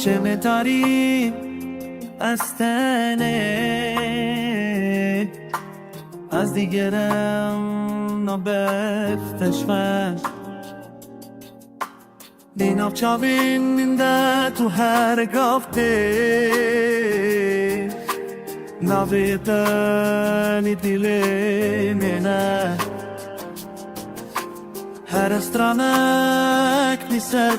چه داری از تنه از دیگرم نبفتش من دینا چاوین مینده تو هر گفته نویدنی دیلی منه هر استرانک نیسته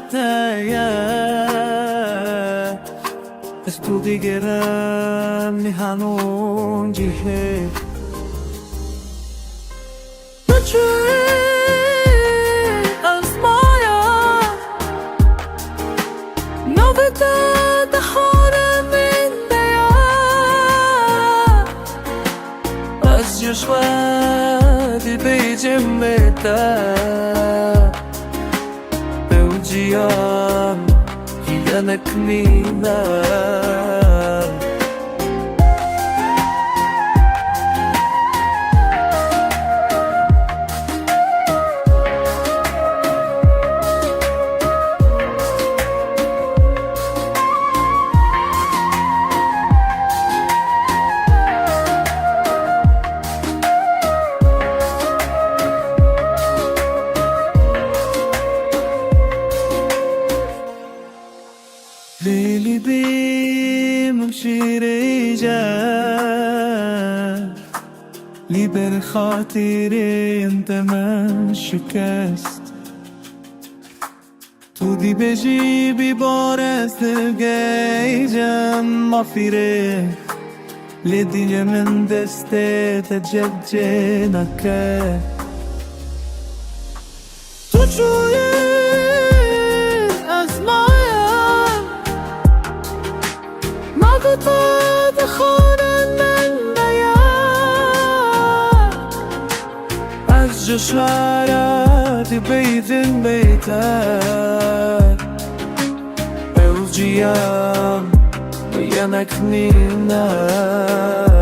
از تو دیگرم نی هنون جیه بچه از مایا نویده دخانه منده از جشوه بیجم بیده بوجیم هیانک نیمه لیلی بیم شیری جا لی بر خاطری انت من شکست تو دی بجی بی بارست گی جم مافیره لی دی من دسته تججه نکه تو چویه تا خانه من از جشورت بیدن بیتر بوجیم ینک نینه